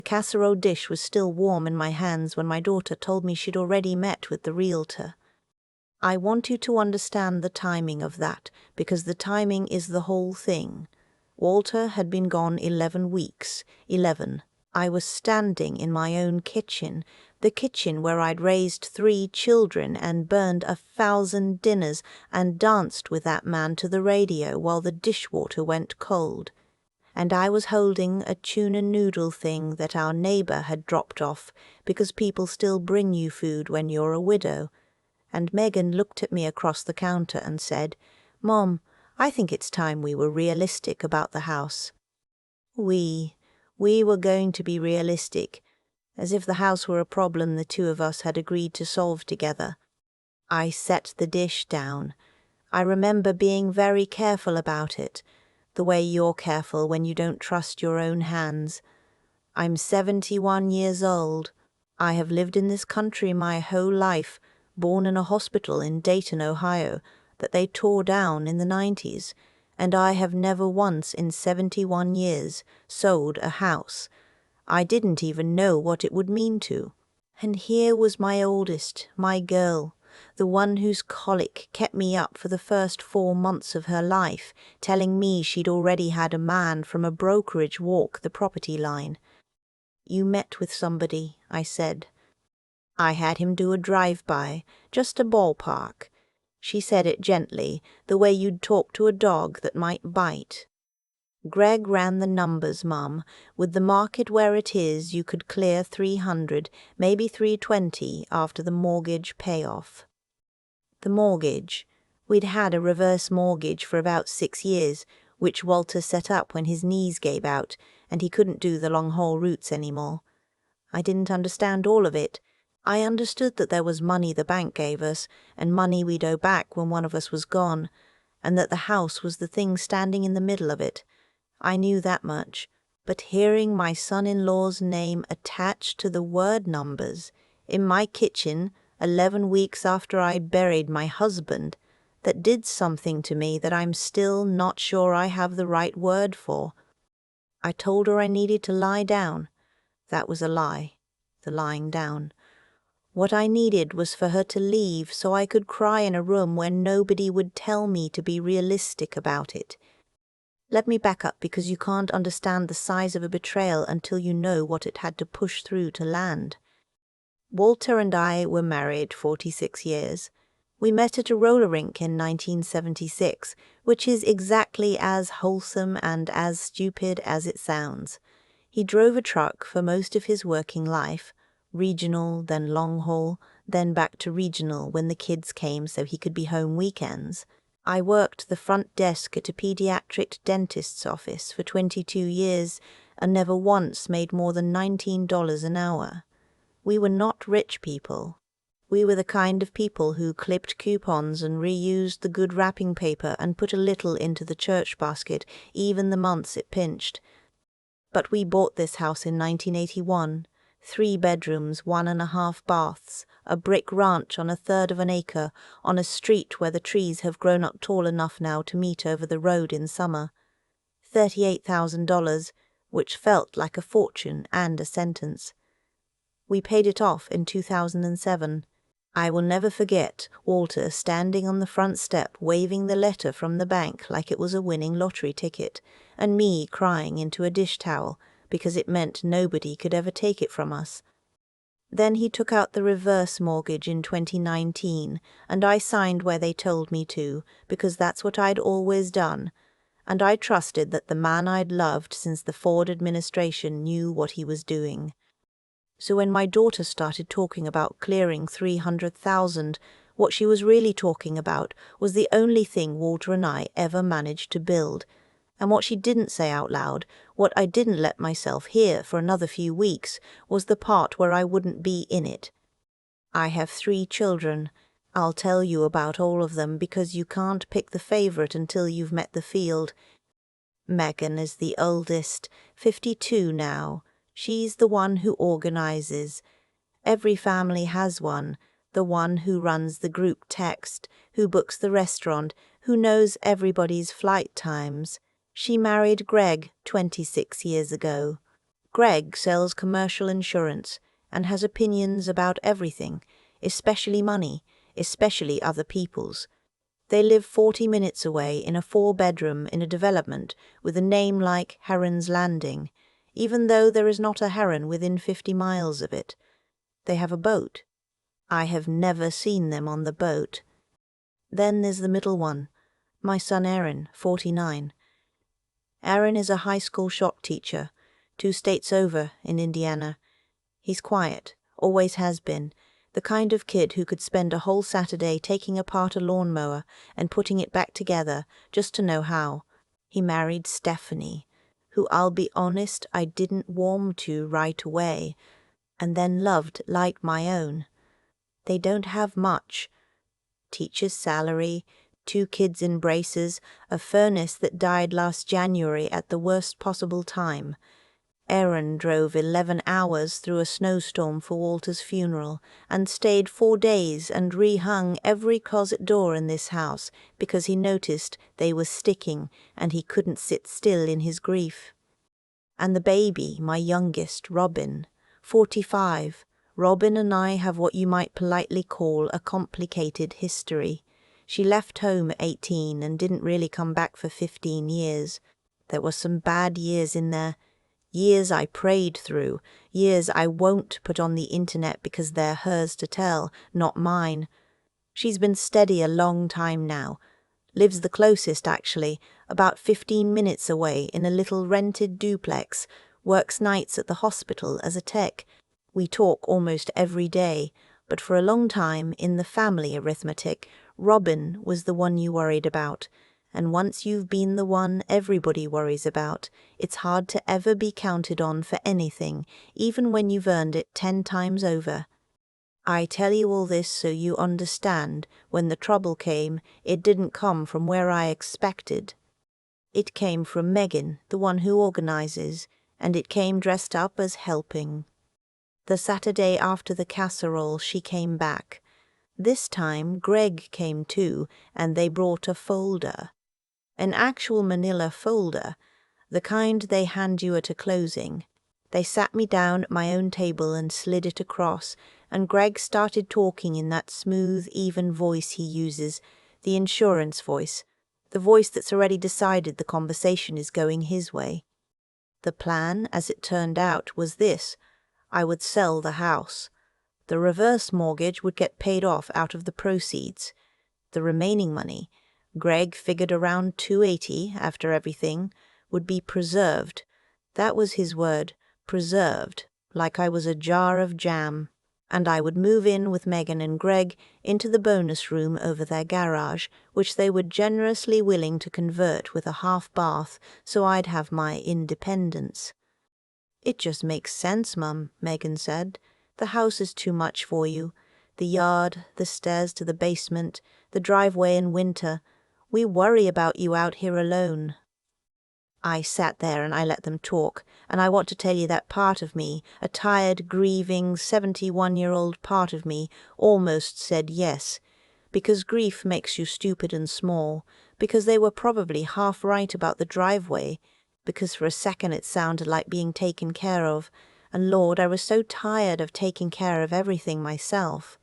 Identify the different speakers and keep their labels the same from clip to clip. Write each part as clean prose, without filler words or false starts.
Speaker 1: The casserole dish was still warm in my hands when my daughter told me she'd already met with the realtor. I want you to understand the timing of that, because the timing is the whole thing. Walter had been gone 11 weeks. 11. I was standing in my own kitchen, the kitchen where I'd raised 3 children and burned 1,000 dinners and danced with that man to the radio while the dishwater went cold. And I was holding a tuna noodle thing that our neighbor had dropped off, because people still bring you food when you're a widow. And Megan looked at me across the counter and said, "Mom, I think it's time we were realistic about the house." We were going to be realistic, as if the house were a problem the two of us had agreed to solve together. I set the dish down. I remember being very careful about it, the way you're careful when you don't trust your own hands. I'm 71 years old. I have lived in this country my whole life, born in a hospital in Dayton, Ohio, that they tore down in the 90s, and I have never once in 71 years sold a house. I didn't even know what it would mean to. And here was my oldest, my girl, the one whose colic kept me up for the first 4 months of her life, telling me she'd already had a man from a brokerage walk the property line. "You met with somebody," I said. "I had him do a drive-by, just a ballpark." She said it gently, the way you'd talk to a dog that might bite. "Greg ran the numbers, Mum. With the market where it is, you could clear 300, maybe 320 after the mortgage payoff." The mortgage. We'd had a reverse mortgage for about 6 years, which Walter set up when his knees gave out and he couldn't do the long-haul routes anymore. I didn't understand all of it. I understood that there was money the bank gave us, and money we'd owe back when one of us was gone, and that the house was the thing standing in the middle of it. I knew that much, but hearing my son-in-law's name attached to the word numbers in my kitchen 11 weeks after I buried my husband, that did something to me that I'm still not sure I have the right word for. I told her I needed to lie down. That was a lie, the lying down. What I needed was for her to leave so I could cry in a room where nobody would tell me to be realistic about it. Let me back up, because you can't understand the size of a betrayal until you know what it had to push through to land. Walter and I were married 46 years. We met at a roller rink in 1976, which is exactly as wholesome and as stupid as it sounds. He drove a truck for most of his working life, regional, then long haul, then back to regional when the kids came so he could be home weekends. I worked the front desk at a pediatric dentist's office for 22 years and never once made more than $19 an hour. We were not rich people. We were the kind of people who clipped coupons and reused the good wrapping paper and put a little into the church basket, even the months it pinched. But we bought this house in 1981. 3 bedrooms, 1.5 baths, a brick ranch on 1/3 of an acre, on a street where the trees have grown up tall enough now to meet over the road in summer. $38,000, which felt like a fortune and a sentence. We paid it off in 2007. I will never forget Walter standing on the front step waving the letter from the bank like it was a winning lottery ticket, and me crying into a dish towel because it meant nobody could ever take it from us. Then he took out the reverse mortgage in 2019, and I signed where they told me to, because that's what I'd always done, and I trusted that the man I'd loved since the Ford administration knew what he was doing. So when my daughter started talking about clearing 300,000, what she was really talking about was the only thing Walter and I ever managed to build. And what she didn't say out loud, what I didn't let myself hear for another few weeks, was the part where I wouldn't be in it. I have 3 children. I'll tell you about all of them because you can't pick the favorite until you've met the field. Megan is the oldest, 52 now. She's the one who organizes. Every family has one, the one who runs the group text, who books the restaurant, who knows everybody's flight times. She married Greg 26 years ago. Greg sells commercial insurance and has opinions about everything, especially money, especially other people's. They live 40 minutes away in a 4-bedroom in a development with a name like Heron's Landing, even though there is not a heron within 50 miles of it. They have a boat. I have never seen them on the boat. Then there's the middle one, my son Aaron, 49. Aaron is a high school shop teacher, 2 states over in Indiana. He's quiet, always has been, the kind of kid who could spend a whole Saturday taking apart a lawnmower and putting it back together just to know how. He married Stephanie, who I'll be honest I didn't warm to right away, and then loved like my own. They don't have much. Teacher's salary, 2 kids in braces, a furnace that died last January at the worst possible time. Aaron drove 11 hours through a snowstorm for Walter's funeral and stayed 4 days and rehung every closet door in this house because he noticed they were sticking and he couldn't sit still in his grief. And the baby, my youngest, Robin, 45. Robin and I have what you might politely call a complicated history. She left home at 18 and didn't really come back for 15 years. There were some bad years in there. Years I prayed through, years I won't put on the internet because they're hers to tell, not mine. She's been steady a long time now. Lives the closest, actually, about 15 minutes away in a little rented duplex, works nights at the hospital as a tech. We talk almost every day, but for a long time, in the family arithmetic, Robin was the one you worried about. And once you've been the one everybody worries about, it's hard to ever be counted on for anything, even when you've earned it 10 times over. I tell you all this so you understand, when the trouble came, it didn't come from where I expected. It came from Megan, the one who organizes, and it came dressed up as helping. The Saturday after the casserole, she came back. This time Greg came too, and they brought a folder. An actual manila folder, the kind they hand you at a closing. They sat me down at my own table and slid it across, and Greg started talking in that smooth, even voice he uses, the insurance voice, the voice that's already decided the conversation is going his way. The plan, as it turned out, was this. I would sell the house. The reverse mortgage would get paid off out of the proceeds. The remaining money, Greg figured around $280 after everything, would be preserved. That was his word, preserved, like I was a jar of jam. And I would move in with Megan and Greg into the bonus room over their garage, which they were generously willing to convert with a half bath, so I'd have my independence. It just makes sense, Mum, Megan said. The house is too much for you. The yard, the stairs to the basement, the driveway in winter. We worry about you out here alone. I sat there and I let them talk, and I want to tell you that part of me, a tired, grieving, 71-year-old part of me, almost said yes, because grief makes you stupid and small, because they were probably half right about the driveway, because for a second it sounded like being taken care of, and Lord, I was so tired of taking care of everything myself.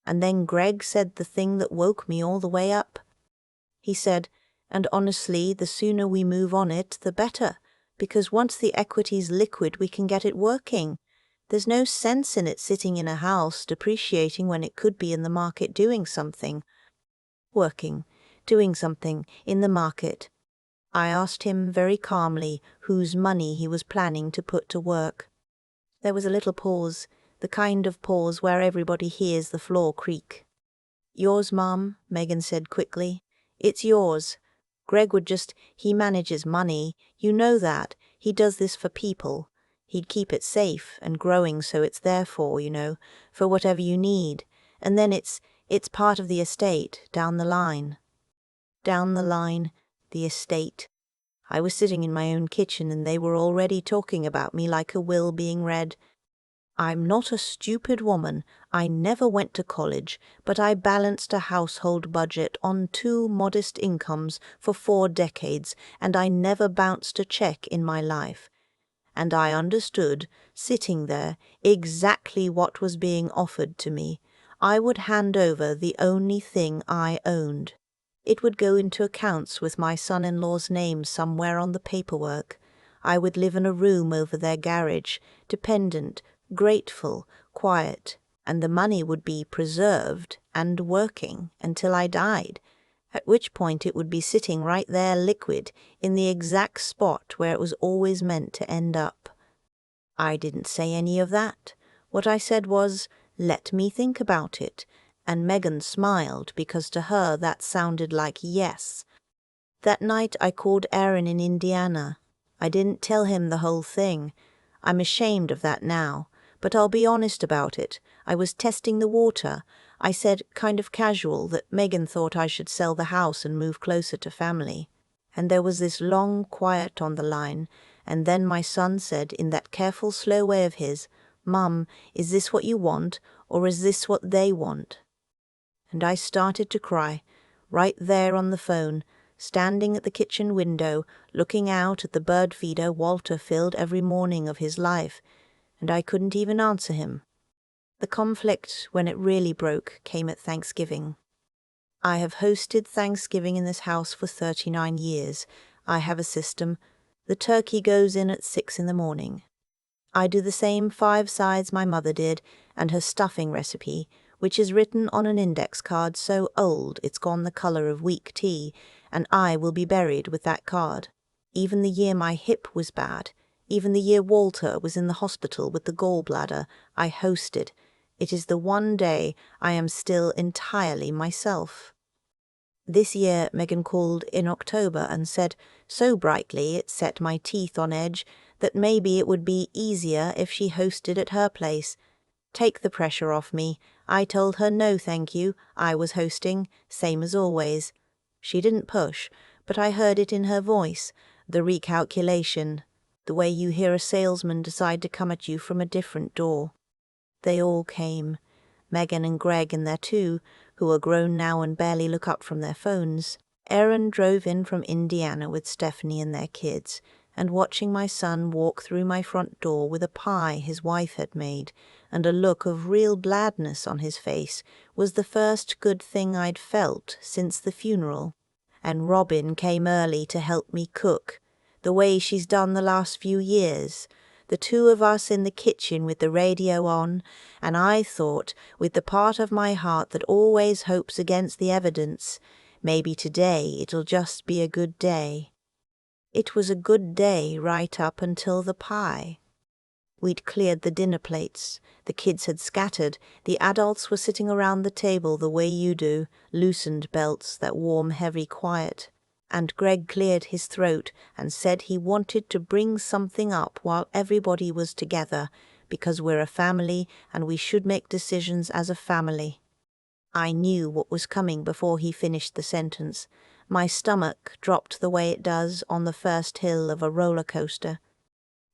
Speaker 1: And then Greg said the thing that woke me all the way up. He said, and honestly, the sooner we move on it, the better, because once the equity's liquid, we can get it working. There's no sense in it sitting in a house, depreciating when it could be in the market doing something. Working, doing something, in the market. I asked him very calmly whose money he was planning to put to work. There was a little pause, the kind of pause where everybody hears the floor creak. Yours, Mum, Megan said quickly. It's yours. Greg would he manages money, you know that. He does this for people. He'd keep it safe and growing so it's there for, for whatever you need. And then it's part of the estate, down the line. Down the line, the estate. I was sitting in my own kitchen and they were already talking about me like a will being read. I'm not a stupid woman. I never went to college, but I balanced a household budget on 2 modest incomes for 4 decades, and I never bounced a check in my life. and I understood, sitting there, exactly what was being offered to me. I would hand over the only thing I owned. It would go into accounts with my son-in-law's name somewhere on the paperwork. I would live in a room over their garage, dependent, grateful, quiet, and the money would be preserved and working until I died, at which point it would be sitting right there liquid in the exact spot where it was always meant to end up. I didn't say any of that. What I said was, "Let me think about it," and Megan smiled because to her that sounded like yes. That night I called Aaron in Indiana. I didn't tell him the whole thing. I'm ashamed of that now, but I'll be honest about it. I was testing the water. I said, kind of casual, that Megan thought I should sell the house and move closer to family. And there was this long quiet on the line, and then my son said, in that careful, slow way of his, "Mum, is this what you want, or is this what they want?" And I started to cry, right there on the phone, standing at the kitchen window, looking out at the bird feeder Walter filled every morning of his life, and I couldn't even answer him. The conflict, when it really broke, came at Thanksgiving. I have hosted Thanksgiving in this house for 39 years. I have a system. The turkey goes in at 6 in the morning. I do the same 5 sides my mother did, and her stuffing recipe, which is written on an index card so old it's gone the color of weak tea, and I will be buried with that card. Even the year my hip was bad, even the year Walter was in the hospital with the gallbladder, I hosted. It is the one day I am still entirely myself. This year Megan called in October and said, so brightly it set my teeth on edge, that maybe it would be easier if she hosted at her place. Take the pressure off me. I told her no thank you, I was hosting, same as always. She didn't push, but I heard it in her voice, the recalculation, the way you hear a salesman decide to come at you from a different door. They all came, Megan and Greg and their 2, who are grown now and barely look up from their phones. Aaron drove in from Indiana with Stephanie and their kids, and watching my son walk through my front door with a pie his wife had made, and a look of real gladness on his face, was the first good thing I'd felt since the funeral. And Robin came early to help me cook, the way she's done the last few years. The 2 of us in the kitchen with the radio on, and I thought, with the part of my heart that always hopes against the evidence, maybe today it'll just be a good day. It was a good day right up until the pie. We'd cleared the dinner plates, the kids had scattered, the adults were sitting around the table the way you do, loosened belts, that warm, heavy quiet. And Greg cleared his throat and said he wanted to bring something up while everybody was together, because we're a family and we should make decisions as a family. I knew what was coming before he finished the sentence. My stomach dropped the way it does on the first hill of a roller coaster.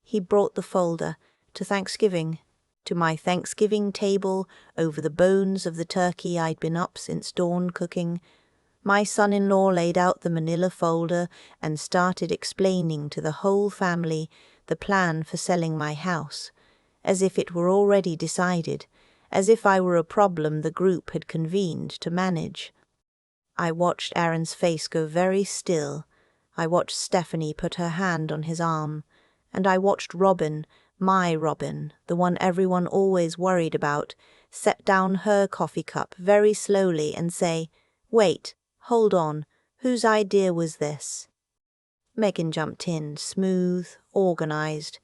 Speaker 1: He brought the folder to Thanksgiving, to my Thanksgiving table over the bones of the turkey I'd been up since dawn cooking. My son-in-law laid out the manila folder and started explaining to the whole family the plan for selling my house, as if it were already decided, as if I were a problem the group had convened to manage. I watched Aaron's face go very still. I watched Stephanie put her hand on his arm, and I watched Robin, my Robin, the one everyone always worried about, set down her coffee cup very slowly and say, "Wait, hold on, whose idea was this?" Megan jumped in, smooth, organized.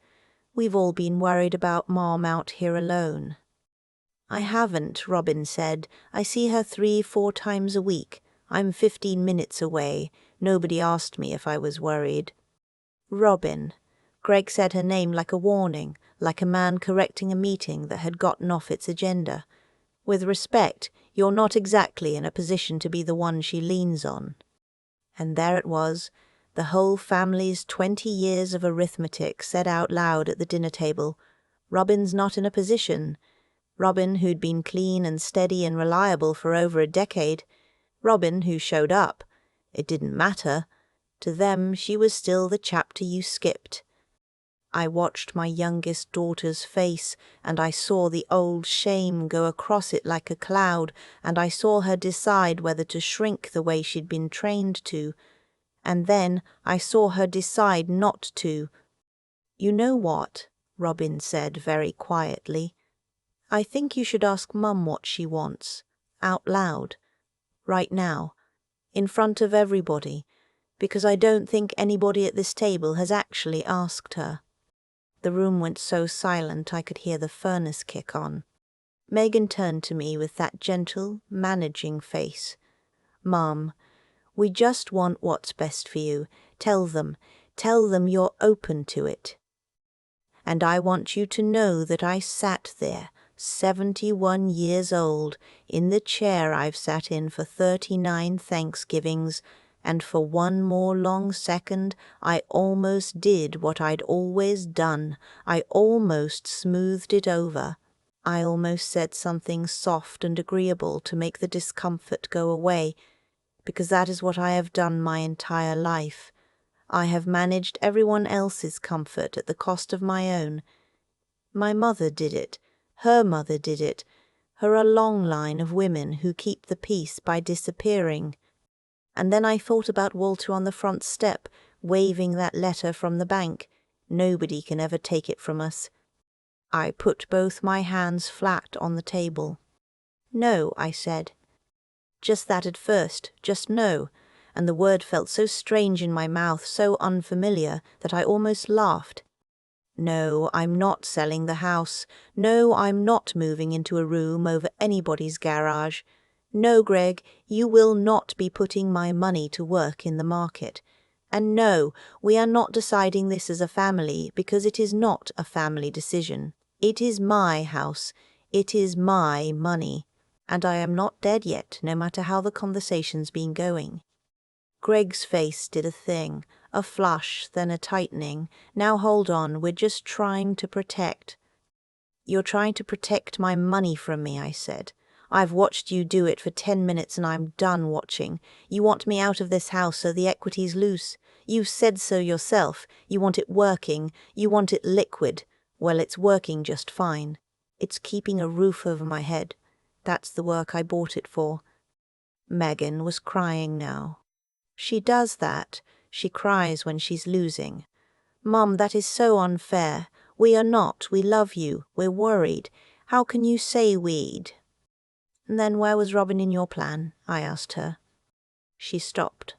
Speaker 1: "We've all been worried about Mom out here alone." "I haven't," Robin said. "I see her 3-4 times a week. I'm 15 minutes away. Nobody asked me if I was worried." "Robin." Greg said her name like a warning, like a man correcting a meeting that had gotten off its agenda. "With respect, you're not exactly in a position to be the one she leans on." And there it was, the whole family's 20 years of arithmetic said out loud at the dinner table. Robin's not in a position. Robin, who'd been clean and steady and reliable for over a decade. Robin, who showed up. It didn't matter. To them, she was still the chapter you skipped. I watched my youngest daughter's face, and I saw the old shame go across it like a cloud, and I saw her decide whether to shrink the way she'd been trained to. And then I saw her decide not to. "You know what?" Robin said very quietly. "I think you should ask Mum what she wants, out loud, right now, in front of everybody, because I don't think anybody at this table has actually asked her." The room went so silent I could hear the furnace kick on. Megan turned to me with that gentle, managing face. "Mum, we just want what's best for you. Tell them you're open to it. And I want you to know that I sat there, 71 years old, in the chair I've sat in for 39 Thanksgivings, and for one more long second I almost did what I'd always done. I almost smoothed it over. I almost said something soft and agreeable to make the discomfort go away, because that is what I have done my entire life. I have managed everyone else's comfort at the cost of my own. My mother did it. Her mother did it. Her a long line of women who keep the peace by disappearing. And then I thought about Walter on the front step, waving that letter from the bank. Nobody can ever take it from us. I put both my hands flat on the table. "No," I said. Just that at first, just no, and the word felt so strange in my mouth, so unfamiliar, that I almost laughed. "No, I'm not selling the house. No, I'm not moving into a room over anybody's garage. No, Greg, you will not be putting my money to work in the market. And no, we are not deciding this as a family, because it is not a family decision. It is my house. It is my money. And I am not dead yet, no matter how the conversation's been going." Greg's face did a thing, a flush, then a tightening. "Now hold on, we're just trying to protect." "You're trying to protect my money from me," I said. "I've watched you do it for 10 minutes and I'm done watching. You want me out of this house so the equity's loose. You said so yourself. You want it working. You want it liquid. Well, it's working just fine. It's keeping a roof over my head. That's the work I bought it for." Megan was crying now. "She does that. She cries when she's losing. Mum, that is so unfair. We are not. We love you. We're worried. How can you say we'd?" "And then where was Robin in your plan?" I asked her. She stopped.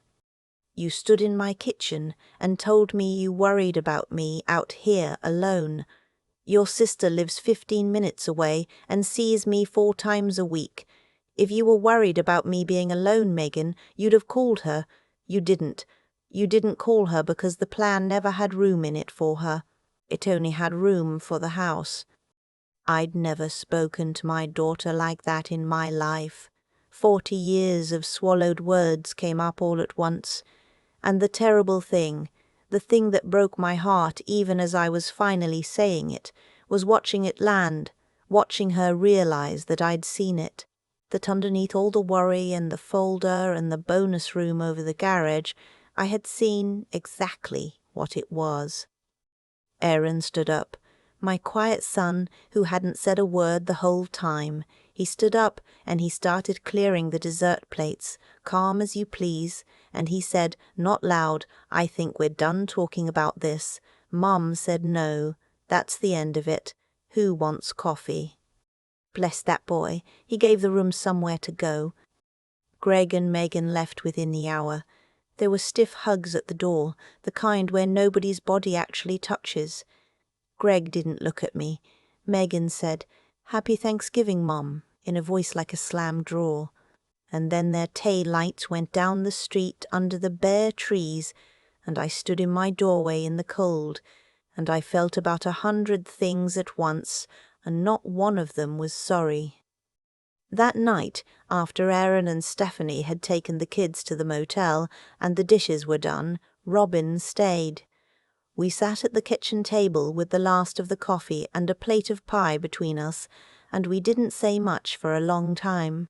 Speaker 1: "You stood in my kitchen and told me you worried about me out here alone. Your sister lives 15 minutes away and sees me 4 times a week. If you were worried about me being alone, Megan, you'd have called her. You didn't. You didn't call her because the plan never had room in it for her. It only had room for the house." I'd never spoken to my daughter like that in my life. 40 years of swallowed words came up all at once. And the terrible thing, the thing that broke my heart even as I was finally saying it, was watching it land, watching her realize that I'd seen it, that underneath all the worry and the folder and the bonus room over the garage, I had seen exactly what it was. Aaron stood up, my quiet son who hadn't said a word the whole time. He stood up and he started clearing the dessert plates, calm as you please, and he said, not loud, "I think we're done talking about this. Mum said no. That's the end of it. Who wants coffee?" Bless that boy, he gave the room somewhere to go. Greg and Megan left within the hour. There were stiff hugs at the door, the kind where nobody's body actually touches. Greg didn't look at me. Megan said, "Happy Thanksgiving, Mum," in a voice like a slammed drawer. And then their tail lights went down the street under the bare trees, and I stood in my doorway in the cold, and I felt about 100 things at once, and not one of them was sorry. That night, after Aaron and Stephanie had taken the kids to the motel and the dishes were done, Robin stayed. We sat at the kitchen table with the last of the coffee and a plate of pie between us, and we didn't say much for a long time.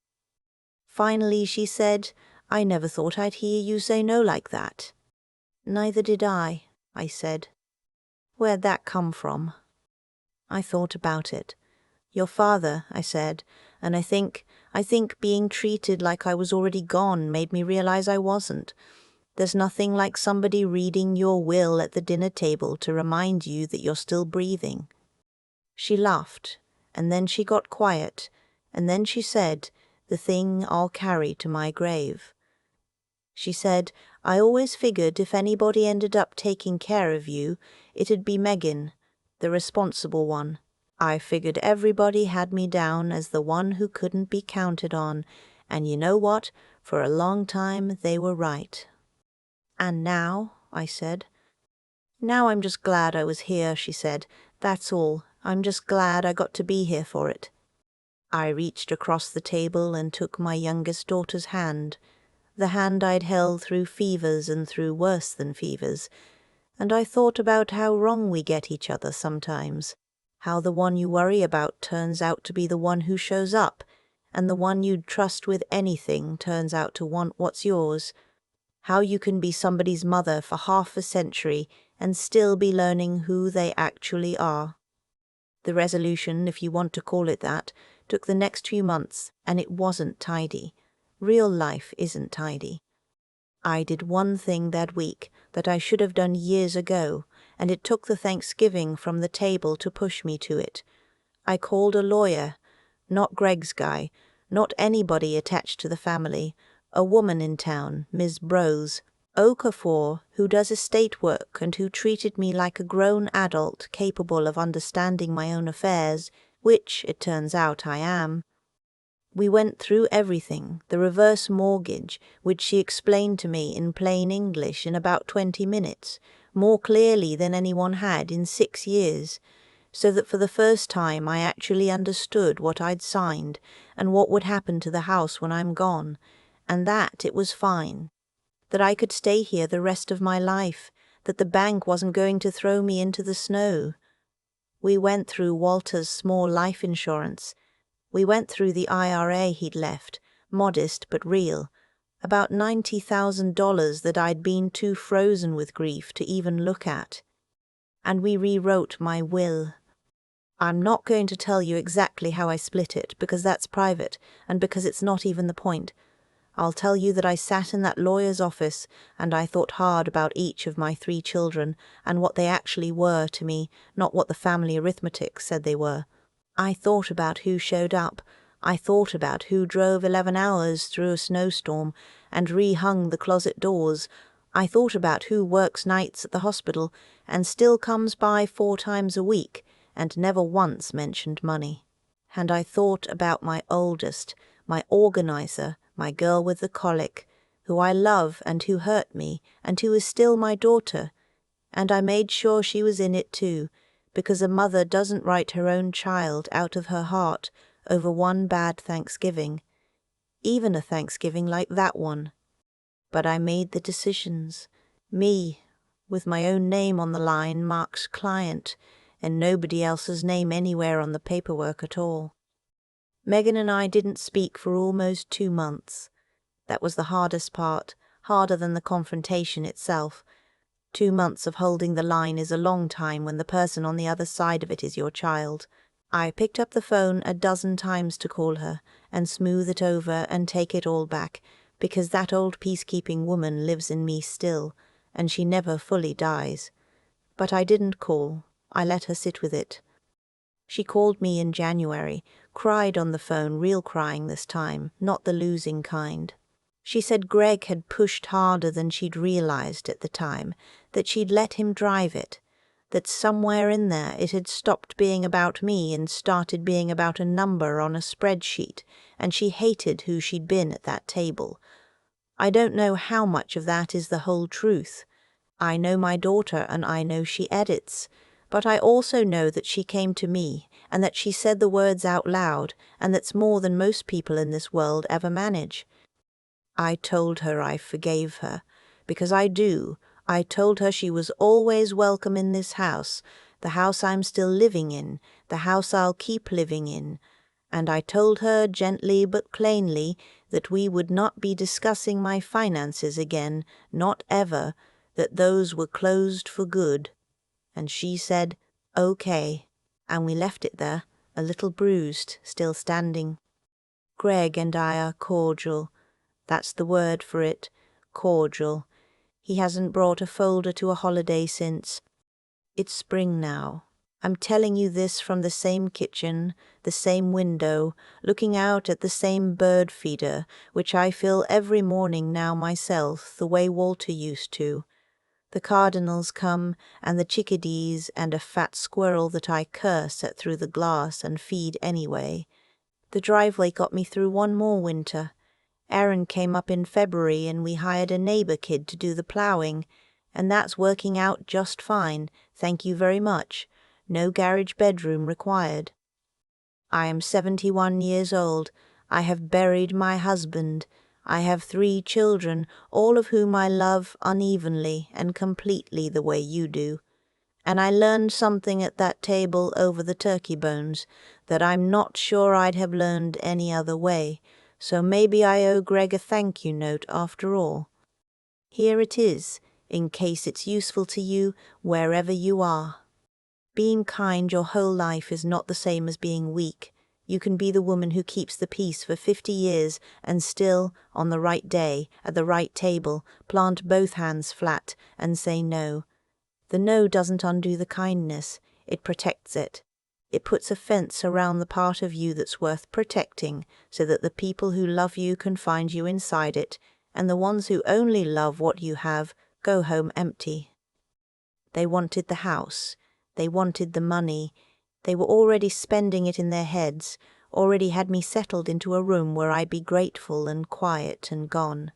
Speaker 1: Finally she said, "I never thought I'd hear you say no like that." "Neither did I said. Where'd that come from? I thought about it. Your father, I said, and I think being treated like I was already gone made me realize I wasn't. There's nothing like somebody reading your will at the dinner table to remind you that you're still breathing. She laughed, and then she got quiet, and then she said, the thing I'll carry to my grave. She said, I always figured if anybody ended up taking care of you, it'd be Megan, the responsible one. I figured everybody had me down as the one who couldn't be counted on, and you know what? For a long time they were right. And now, I said. Now I'm just glad I was here, she said. That's all. I'm just glad I got to be here for it. I reached across the table and took my youngest daughter's hand, the hand I'd held through fevers and through worse than fevers, and I thought about how wrong we get each other sometimes, how the one you worry about turns out to be the one who shows up, and the one you'd trust with anything turns out to want what's yours, how you can be somebody's mother for half a century and still be learning who they actually are. The resolution, if you want to call it that, took the next few months, and it wasn't tidy. Real life isn't tidy. I did one thing that week that I should have done years ago, and it took the Thanksgiving from the table to push me to it. I called a lawyer, not Greg's guy, not anybody attached to the family, a woman in town, Ms. Brose, Okafor, who does estate work and who treated me like a grown adult capable of understanding my own affairs, which, it turns out, I am. We went through everything, the reverse mortgage, which she explained to me in plain English in about 20 minutes, more clearly than anyone had in 6 years, so that for the first time I actually understood what I'd signed and what would happen to the house when I'm gone, and that it was fine, that I could stay here the rest of my life, that the bank wasn't going to throw me into the snow. We went through Walter's small life insurance. We went through the IRA he'd left, modest but real, about $90,000 that I'd been too frozen with grief to even look at. And we rewrote my will. I'm not going to tell you exactly how I split it, because that's private, and because it's not even the point. I'll tell you that I sat in that lawyer's office, and I thought hard about each of my 3 children, and what they actually were to me, not what the family arithmetic said they were. I thought about who showed up. I thought about who drove 11 hours through a snowstorm and rehung the closet doors. I thought about who works nights at the hospital and still comes by 4 times a week and never once mentioned money. And I thought about my oldest, my organizer, my girl with the colic, who I love and who hurt me and who is still my daughter, and I made sure she was in it too, because a mother doesn't write her own child out of her heart over one bad Thanksgiving, even a Thanksgiving like that one. But I made the decisions, me, with my own name on the line marked client, and nobody else's name anywhere on the paperwork at all. Megan and I didn't speak for almost 2 months. That was the hardest part, harder than the confrontation itself. 2 months of holding the line is a long time when the person on the other side of it is your child. I picked up the phone a dozen times to call her and smooth it over and take it all back, because that old peacekeeping woman lives in me still, and she never fully dies. But I didn't call. I let her sit with it. She called me in January, cried on the phone, real crying this time, not the losing kind. She said Greg had pushed harder than she'd realized at the time, that she'd let him drive it, that somewhere in there it had stopped being about me and started being about a number on a spreadsheet, and she hated who she'd been at that table. I don't know how much of that is the whole truth. I know my daughter and I know she edits, but I also know that she came to me and that she said the words out loud, and that's more than most people in this world ever manage. I told her I forgave her, because I do. I told her she was always welcome in this house, the house I'm still living in, the house I'll keep living in, and I told her gently but plainly that we would not be discussing my finances again, not ever, that those were closed for good. And she said, "Okay." And we left it there, a little bruised, still standing. Greg and I are cordial. That's the word for it, cordial. He hasn't brought a folder to a holiday since. It's spring now. I'm telling you this from the same kitchen, the same window, looking out at the same bird feeder, which I fill every morning now myself, the way Walter used to. The cardinals come, and the chickadees, and a fat squirrel that I curse at through the glass and feed anyway. The driveway got me through one more winter. Aaron came up in February and we hired a neighbor kid to do the plowing, and that's working out just fine, thank you very much. No garage bedroom required. I am 71 years old. I have buried my husband. I have 3 children, all of whom I love unevenly and completely the way you do. And I learned something at that table over the turkey bones that I'm not sure I'd have learned any other way, so maybe I owe Greg a thank you note after all. Here it is, in case it's useful to you wherever you are. Being kind your whole life is not the same as being weak. You can be the woman who keeps the peace for 50 years and still, on the right day, at the right table, plant both hands flat and say no. The no doesn't undo the kindness, it protects it. It puts a fence around the part of you that's worth protecting so that the people who love you can find you inside it, and the ones who only love what you have go home empty. They wanted the house. They wanted the money. They were already spending it in their heads, already had me settled into a room where I'd be grateful and quiet and gone.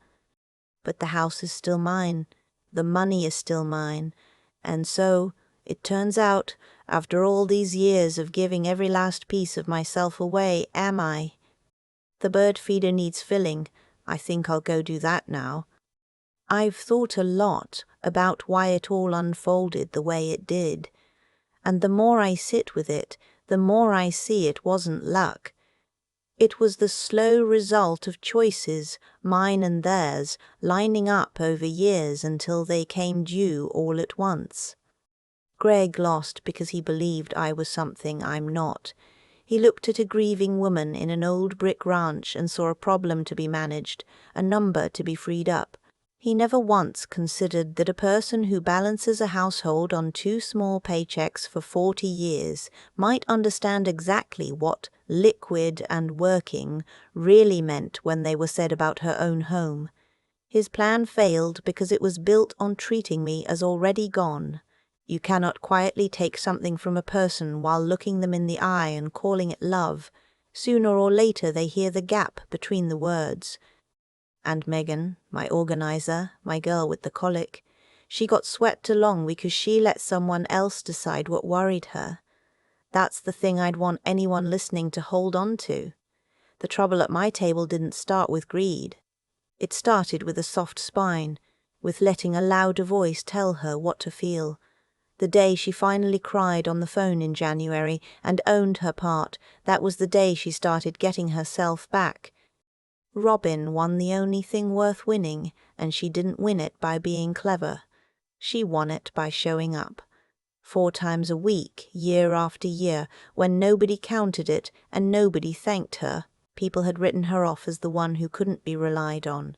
Speaker 1: But the house is still mine. The money is still mine. And so, it turns out, after all these years of giving every last piece of myself away, am I? The bird feeder needs filling. I think I'll go do that now. I've thought a lot about why it all unfolded the way it did. And the more I sit with it, the more I see it wasn't luck. It was the slow result of choices, mine and theirs, lining up over years until they came due all at once. Greg lost because he believed I was something I'm not. He looked at a grieving woman in an old brick ranch and saw a problem to be managed, a number to be freed up. He never once considered that a person who balances a household on 2 small paychecks for 40 years might understand exactly what liquid and working really meant when they were said about her own home. His plan failed because it was built on treating me as already gone. You cannot quietly take something from a person while looking them in the eye and calling it love. Sooner or later they hear the gap between the words. And Megan, my organizer, my girl with the colic, she got swept along because she let someone else decide what worried her. That's the thing I'd want anyone listening to hold on to. The trouble at my table didn't start with greed. It started with a soft spine, with letting a louder voice tell her what to feel. The day she finally cried on the phone in January and owned her part, that was the day she started getting herself back. Robin won the only thing worth winning, and she didn't win it by being clever. She won it by showing up. 4 times a week, year after year, when nobody counted it and nobody thanked her. People had written her off as the one who couldn't be relied on,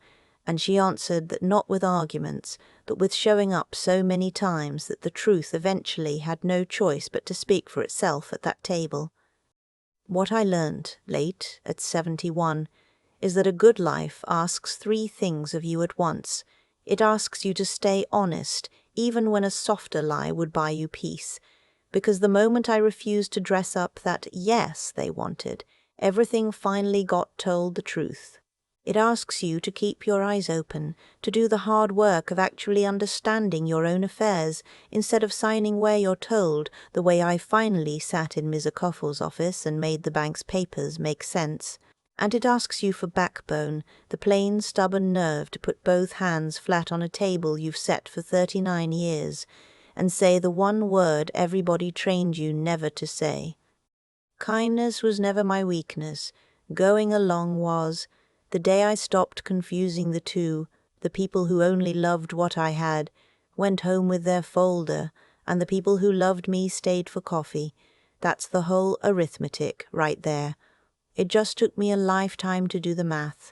Speaker 1: and she answered that not with arguments, but with showing up so many times that the truth eventually had no choice but to speak for itself at that table. What I learned, late, at 71, is that a good life asks 3 things of you at once. It asks you to stay honest, even when a softer lie would buy you peace, because the moment I refused to dress up that yes they wanted, everything finally got told the truth. It asks you to keep your eyes open, to do the hard work of actually understanding your own affairs, instead of signing where you're told, the way I finally sat in Ms. Akoffel's office and made the bank's papers make sense. And it asks you for backbone, the plain, stubborn nerve to put both hands flat on a table you've set for 39 years, and say the one word everybody trained you never to say. Kindness was never my weakness. Going along was. The day I stopped confusing the two, the people who only loved what I had, went home with their folder, and the people who loved me stayed for coffee. That's the whole arithmetic right there. It just took me a lifetime to do the math.